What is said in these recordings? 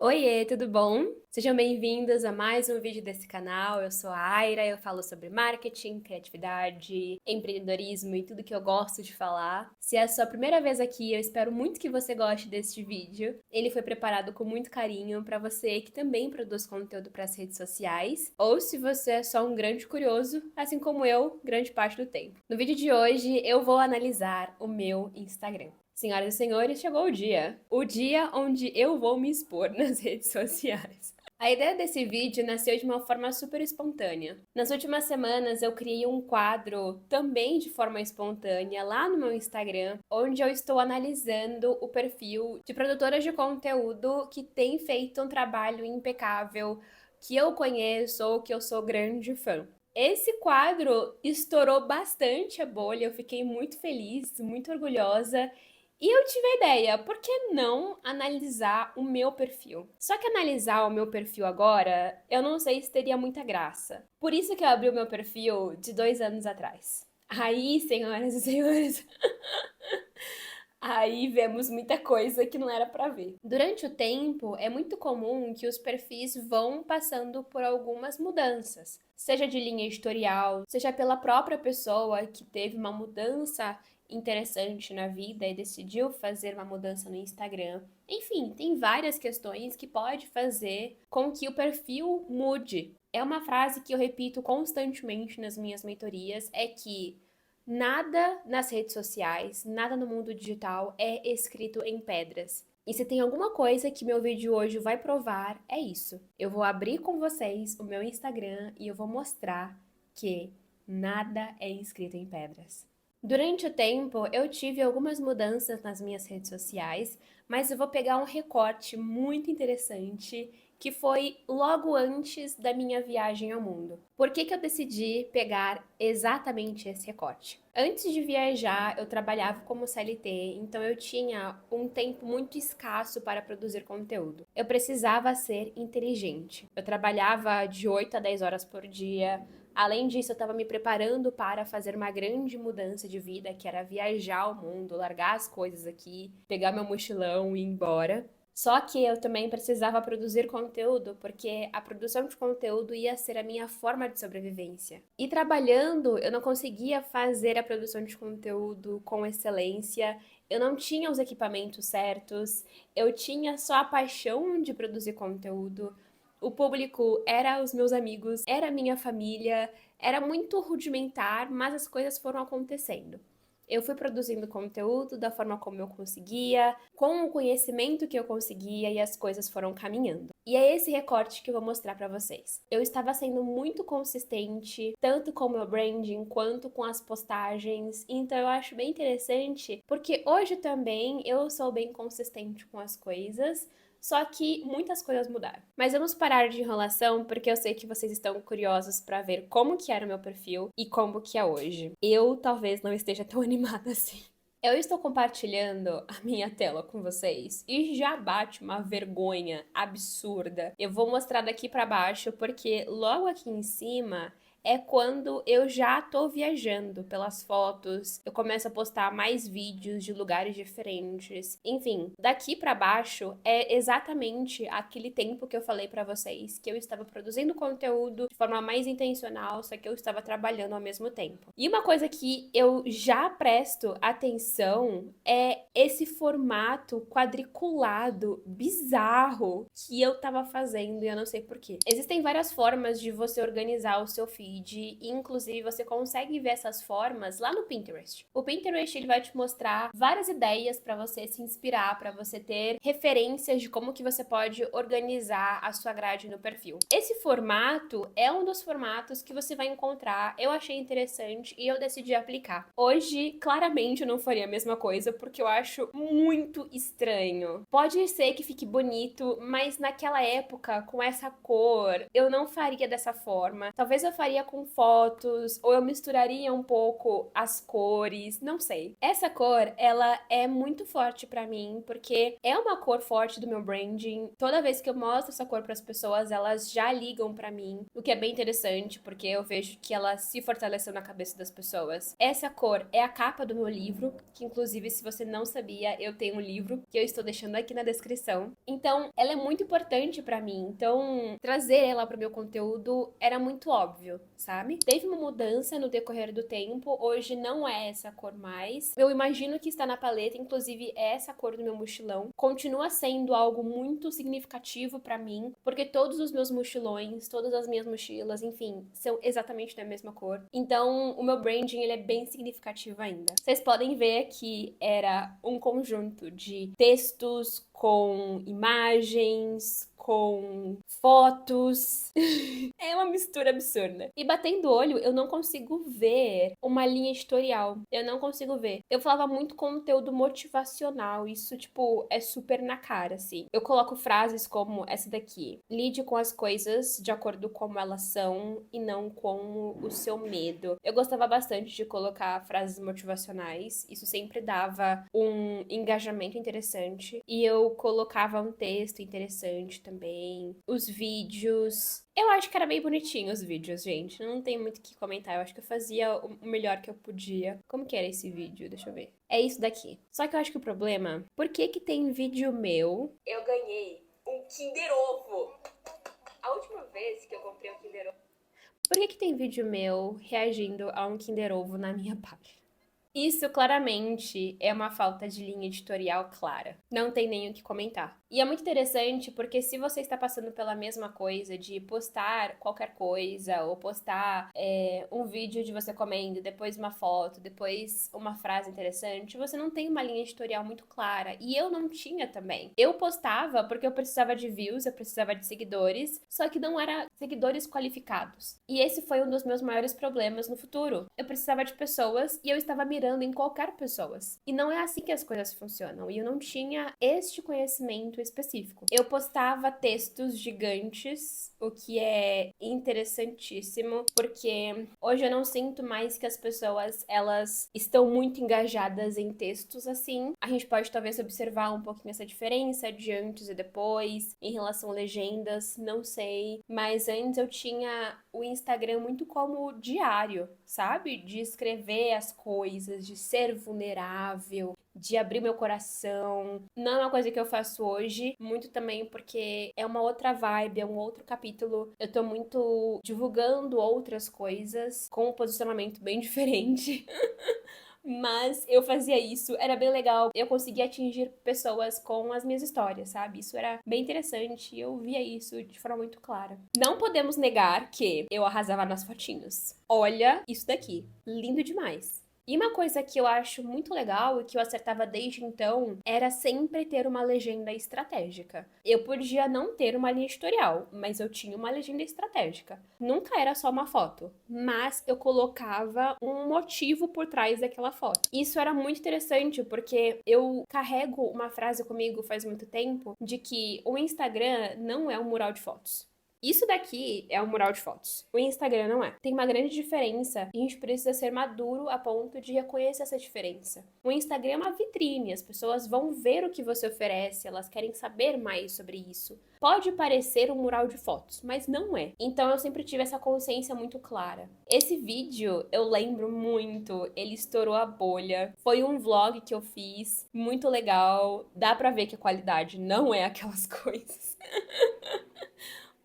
Oiê, tudo bom? Sejam bem-vindos a mais um vídeo desse canal. Eu sou a Aira, eu falo sobre marketing, criatividade, empreendedorismo e tudo que eu gosto de falar. Se é a sua primeira vez aqui, eu espero muito que você goste deste vídeo. Ele foi preparado com muito carinho para você que também produz conteúdo para as redes sociais, ou se você é só um grande curioso, assim como eu, grande parte do tempo. No vídeo de hoje, eu vou analisar o meu Instagram. Senhoras e senhores, chegou o dia. O dia onde eu vou me expor nas redes sociais. A ideia desse vídeo nasceu de uma forma super espontânea. Nas últimas semanas eu criei um quadro também de forma espontânea lá no meu Instagram, onde eu estou analisando o perfil de produtoras de conteúdo que têm feito um trabalho impecável, que eu conheço ou que eu sou grande fã. Esse quadro estourou bastante a bolha, eu fiquei muito feliz, muito orgulhosa. E eu tive a ideia, por que não analisar o meu perfil? Só que analisar o meu perfil agora, eu não sei se teria muita graça. Por isso que eu abri o meu perfil de 2 anos atrás. Aí, senhoras e senhores, aí vemos muita coisa que não era pra ver. Durante o tempo, é muito comum que os perfis vão passando por algumas mudanças, seja de linha editorial, seja pela própria pessoa que teve uma mudança interessante na vida e decidiu fazer uma mudança no Instagram. Enfim, tem várias questões que pode fazer com que o perfil mude. É uma frase que eu repito constantemente nas minhas mentorias, é que nada nas redes sociais, nada no mundo digital é escrito em pedras. E se tem alguma coisa que meu vídeo hoje vai provar, é isso. Eu vou abrir com vocês o meu Instagram e eu vou mostrar que nada é escrito em pedras. Durante o tempo, eu tive algumas mudanças nas minhas redes sociais, mas eu vou pegar um recorte muito interessante que foi logo antes da minha viagem ao mundo. Por que eu decidi pegar exatamente esse recorte? Antes de viajar, eu trabalhava como CLT, então eu tinha um tempo muito escasso para produzir conteúdo. Eu precisava ser inteligente. Eu trabalhava de 8 a 10 horas por dia. Além disso, eu estava me preparando para fazer uma grande mudança de vida, que era viajar ao mundo, largar as coisas aqui, pegar meu mochilão e ir embora. Só que eu também precisava produzir conteúdo, porque a produção de conteúdo ia ser a minha forma de sobrevivência. E trabalhando, eu não conseguia fazer a produção de conteúdo com excelência, eu não tinha os equipamentos certos, eu tinha só a paixão de produzir conteúdo. O público era os meus amigos, era a minha família, era muito rudimentar, mas as coisas foram acontecendo. Eu fui produzindo conteúdo da forma como eu conseguia, com o conhecimento que eu conseguia e as coisas foram caminhando. E é esse recorte que eu vou mostrar pra vocês. Eu estava sendo muito consistente, tanto com o meu branding quanto com as postagens, então eu acho bem interessante, porque hoje também eu sou bem consistente com as coisas, só que muitas coisas mudaram. Mas vamos parar de enrolação, porque eu sei que vocês estão curiosos para ver como que era o meu perfil e como que é hoje. Eu talvez não esteja tão animada assim. Eu estou compartilhando a minha tela com vocês e já bate uma vergonha absurda. Eu vou mostrar daqui para baixo porque logo aqui em cima é quando eu já tô viajando pelas fotos, eu começo a postar mais vídeos de lugares diferentes. Enfim, daqui pra baixo é exatamente aquele tempo que eu falei pra vocês, que eu estava produzindo conteúdo de forma mais intencional, só que eu estava trabalhando ao mesmo tempo. E uma coisa que eu já presto atenção é esse formato quadriculado bizarro que eu tava fazendo e eu não sei porquê. Existem várias formas de você organizar o seu feed, e inclusive você consegue ver essas formas lá no Pinterest. O Pinterest ele vai te mostrar várias ideias para você se inspirar, para você ter referências de como que você pode organizar a sua grade no perfil. Esse formato é um dos formatos que você vai encontrar, eu achei interessante e eu decidi aplicar. Hoje, claramente eu não faria a mesma coisa porque eu acho muito estranho. Pode ser que fique bonito, mas naquela época, com essa cor, eu não faria dessa forma. Talvez eu faria faria com fotos, ou eu misturaria um pouco as cores, não sei. Essa cor, ela é muito forte pra mim, porque é uma cor forte do meu branding. Toda vez que eu mostro essa cor pras pessoas, elas já ligam pra mim, o que é bem interessante, porque eu vejo que ela se fortaleceu na cabeça das pessoas. Essa cor é a capa do meu livro, que inclusive, se você não sabia, eu tenho um livro que eu estou deixando aqui na descrição. Então, ela é muito importante pra mim. Então, trazer ela pro meu conteúdo era muito óbvio, sabe? Teve uma mudança no decorrer do tempo. Hoje não é essa cor mais. Eu imagino que está na paleta, inclusive é essa cor do meu mochilão. Continua sendo algo muito significativo pra mim, porque todos os meus mochilões, todas as minhas mochilas, enfim, são exatamente da mesma cor. Então, o meu branding, ele é bem significativo ainda. Vocês podem ver que era um conjunto de textos com imagens, com fotos. É uma mistura absurda. E batendo o olho, eu não consigo ver uma linha editorial. Eu não consigo ver. Eu falava muito conteúdo motivacional. Isso, tipo, é super na cara, assim. Eu coloco frases como essa daqui. Lide com as coisas de acordo com como elas são e não com o seu medo. Eu gostava bastante de colocar frases motivacionais. Isso sempre dava um engajamento interessante. E eu colocava um texto interessante também. Os vídeos. Eu acho que era bem bonitinho os vídeos, gente. Não tem muito o que comentar. Eu acho que eu fazia o melhor que eu podia. Como que era esse vídeo? Deixa eu ver. É isso daqui. Só que eu acho que o problema... Por que que tem vídeo meu? Eu ganhei um Kinder Ovo. A última vez que eu comprei um Kinder Ovo... Por que que tem vídeo meu reagindo a um Kinder Ovo na minha página? Isso claramente é uma falta de linha editorial clara. Não tem nem o que comentar. E é muito interessante porque se você está passando pela mesma coisa de postar qualquer coisa ou postar um vídeo de você comendo, depois uma foto, depois uma frase interessante, você não tem uma linha editorial muito clara. E eu não tinha também. Eu postava porque eu precisava de views, eu precisava de seguidores, só que não era seguidores qualificados. E esse foi um dos meus maiores problemas no futuro. Eu precisava de pessoas e eu estava mirando em qualquer pessoas. E não é assim que as coisas funcionam. E eu não tinha este conhecimento específico. Eu postava textos gigantes, o que é interessantíssimo, porque hoje eu não sinto mais que as pessoas, elas estão muito engajadas em textos assim. A gente pode talvez observar um pouquinho essa diferença de antes e depois, em relação a legendas, não sei. Mas antes eu tinha o Instagram muito como diário, sabe? De escrever as coisas, de ser vulnerável, de abrir meu coração. Não é uma coisa que eu faço hoje, muito também porque é uma outra vibe, é um outro capítulo. Eu tô muito divulgando outras coisas com um posicionamento bem diferente. Mas eu fazia isso, era bem legal. Eu conseguia atingir pessoas com as minhas histórias, sabe? Isso era bem interessante e eu via isso de forma muito clara. Não podemos negar que eu arrasava nas fotinhos. Olha isso daqui, lindo demais. E uma coisa que eu acho muito legal e que eu acertava desde então era sempre ter uma legenda estratégica. Eu podia não ter uma linha editorial, mas eu tinha uma legenda estratégica. Nunca era só uma foto, mas eu colocava um motivo por trás daquela foto. Isso era muito interessante porque eu carrego uma frase comigo faz muito tempo de que o Instagram não é um mural de fotos. Isso daqui é um mural de fotos. O Instagram não é. Tem uma grande diferença e a gente precisa ser maduro a ponto de reconhecer essa diferença. O Instagram é uma vitrine, as pessoas vão ver o que você oferece, elas querem saber mais sobre isso. Pode parecer um mural de fotos, mas não é. Então eu sempre tive essa consciência muito clara. Esse vídeo eu lembro muito, ele estourou a bolha. Foi um vlog que eu fiz, muito legal. Dá pra ver que a qualidade não é aquelas coisas.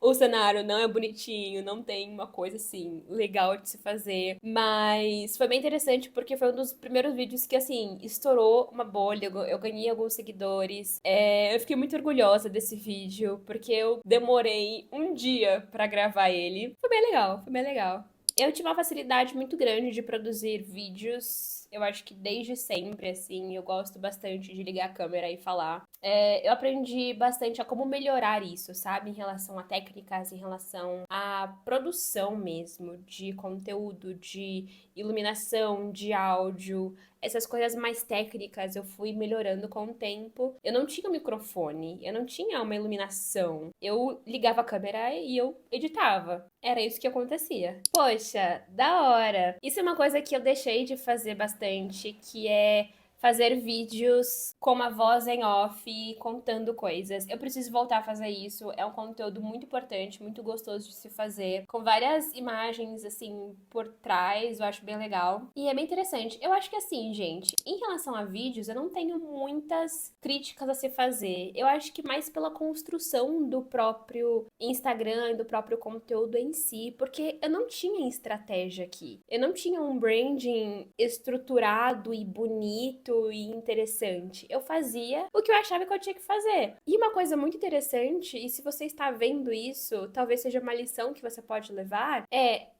O cenário não é bonitinho, não tem uma coisa assim legal de se fazer, mas foi bem interessante porque foi um dos primeiros vídeos que assim estourou uma bolha, eu ganhei alguns seguidores. Eu fiquei muito orgulhosa desse vídeo porque eu demorei um dia pra gravar ele. Foi bem legal, foi bem legal. Eu tive uma facilidade muito grande de produzir vídeos. Eu acho que desde sempre, assim, eu gosto bastante de ligar a câmera e falar. Eu aprendi bastante a como melhorar isso, sabe? Em relação a técnicas, em relação à produção mesmo, de conteúdo, de iluminação, de áudio, essas coisas mais técnicas eu fui melhorando com o tempo. Eu não tinha microfone, eu não tinha uma iluminação. Eu ligava a câmera e eu editava. Era isso que acontecia. Poxa, da hora! Isso é uma coisa que eu deixei de fazer bastante, que é fazer vídeos com uma voz em off, contando coisas. Eu preciso voltar a fazer isso. É um conteúdo muito importante, muito gostoso de se fazer, com várias imagens assim por trás, eu acho bem legal. E é bem interessante. Eu acho que assim, gente, em relação a vídeos, eu não tenho muitas críticas a se fazer. Eu acho que mais pela construção do próprio Instagram e do próprio conteúdo em si, porque eu não tinha estratégia aqui. Eu não tinha um branding estruturado e bonito e interessante. Eu fazia o que eu achava que eu tinha que fazer. E uma coisa muito interessante, e se você está vendo isso, talvez seja uma lição que você pode levar,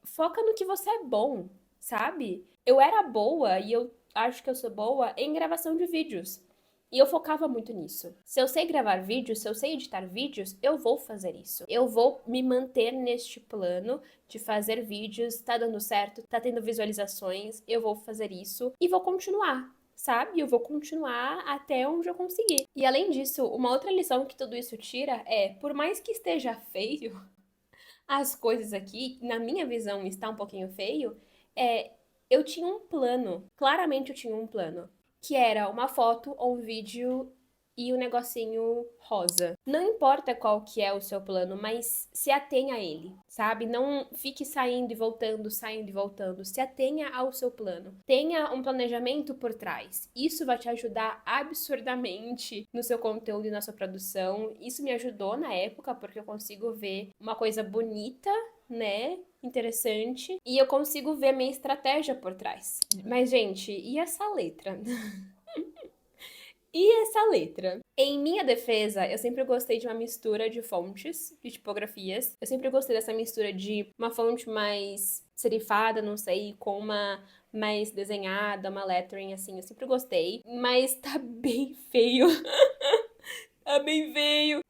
foca no que você é bom, sabe? Eu era boa e eu acho que eu sou boa em gravação de vídeos. E eu focava muito nisso. Se eu sei gravar vídeos, se eu sei editar vídeos, eu vou fazer isso. Eu vou me manter neste plano de fazer vídeos, tá dando certo, tá tendo visualizações, eu vou fazer isso e vou continuar. Sabe? Eu vou continuar até onde eu conseguir. E além disso, uma outra lição que tudo isso tira é, por mais que esteja feio, as coisas aqui, na minha visão, está um pouquinho feio, eu tinha um plano. Claramente eu tinha um plano. Que era uma foto ou um vídeo e um negocinho rosa. Não importa qual que é o seu plano, mas se atenha a ele, sabe? Não fique saindo e voltando, saindo e voltando. Se atenha ao seu plano. Tenha um planejamento por trás. Isso vai te ajudar absurdamente no seu conteúdo e na sua produção. Isso me ajudou na época, porque eu consigo ver uma coisa bonita, né? Interessante. E eu consigo ver a minha estratégia por trás. Mas, gente, e essa letra? E essa letra? Em minha defesa, eu sempre gostei de uma mistura de fontes, de tipografias. Eu sempre gostei dessa mistura de uma fonte mais serifada, não sei, com uma mais desenhada, uma lettering assim. Eu sempre gostei. Mas tá bem feio. Tá bem feio.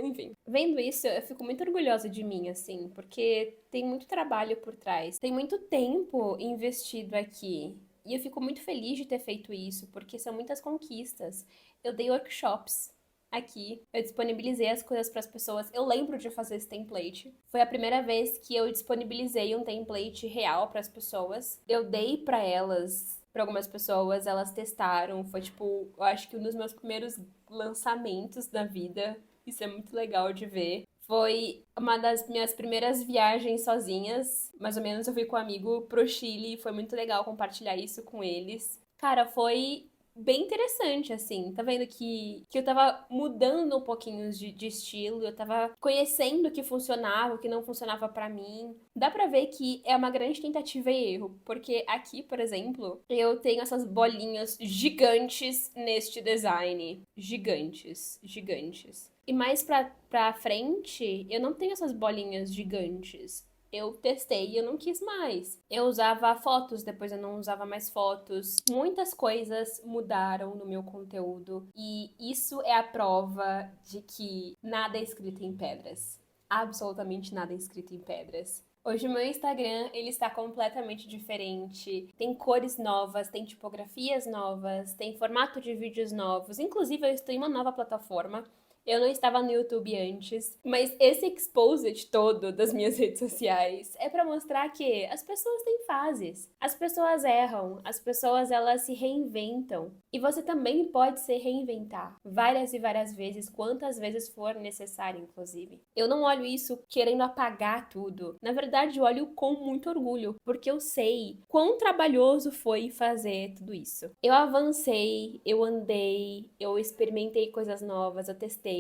Enfim. Vendo isso, eu fico muito orgulhosa de mim, assim, porque tem muito trabalho por trás. Tem muito tempo investido aqui. E eu fico muito feliz de ter feito isso, porque são muitas conquistas. Eu dei workshops aqui, eu disponibilizei as coisas para as pessoas. Eu lembro de fazer esse template. Foi a primeira vez que eu disponibilizei um template real para as pessoas. Eu dei para elas, para algumas pessoas, elas testaram. Foi tipo, eu acho que um dos meus primeiros lançamentos da vida. Isso é muito legal de ver. Foi uma das minhas primeiras viagens sozinhas. Mais ou menos eu fui com um amigo pro Chile. Foi muito legal compartilhar isso com eles. Cara, foi bem interessante, assim. Tá vendo que eu tava mudando um pouquinho de estilo. Eu tava conhecendo o que funcionava, o que não funcionava pra mim. Dá pra ver que é uma grande tentativa e erro. Porque aqui, por exemplo, eu tenho essas bolinhas gigantes neste design. Gigantes, gigantes. E mais pra frente, eu não tenho essas bolinhas gigantes. Eu testei e eu não quis mais. Eu usava fotos, depois eu não usava mais fotos. Muitas coisas mudaram no meu conteúdo. E isso é a prova de que nada é escrito em pedras. Absolutamente nada é escrito em pedras. Hoje o meu Instagram, ele está completamente diferente. Tem cores novas, tem tipografias novas, tem formato de vídeos novos. Inclusive, eu estou em uma nova plataforma. Eu não estava no YouTube antes, mas esse exposed todo das minhas redes sociais é para mostrar que as pessoas têm fases, as pessoas erram, as pessoas elas se reinventam e você também pode se reinventar várias e várias vezes, quantas vezes for necessário, inclusive. Eu não olho isso querendo apagar tudo. Na verdade, eu olho com muito orgulho, porque eu sei quão trabalhoso foi fazer tudo isso. Eu avancei, eu andei, eu experimentei coisas novas, eu testei.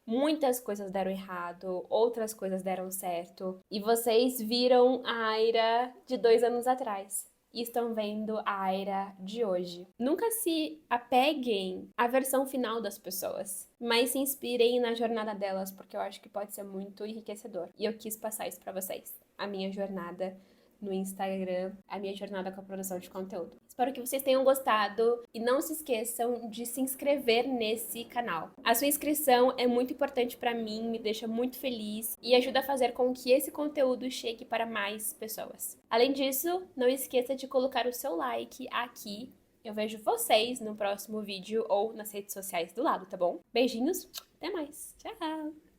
Muitas coisas deram errado, outras coisas deram certo. E vocês viram a Aira de 2 anos atrás. E estão vendo a Aira de hoje. Nunca se apeguem à versão final das pessoas, mas se inspirem na jornada delas, porque eu acho que pode ser muito enriquecedor. E eu quis passar isso pra vocês. A minha jornada no Instagram a minha jornada com a produção de conteúdo. Espero que vocês tenham gostado e não se esqueçam de se inscrever nesse canal. A sua inscrição é muito importante para mim, me deixa muito feliz e ajuda a fazer com que esse conteúdo chegue para mais pessoas. Além disso, não esqueça de colocar o seu like aqui. Eu vejo vocês no próximo vídeo ou nas redes sociais do lado, tá bom? Beijinhos, até mais. Tchau!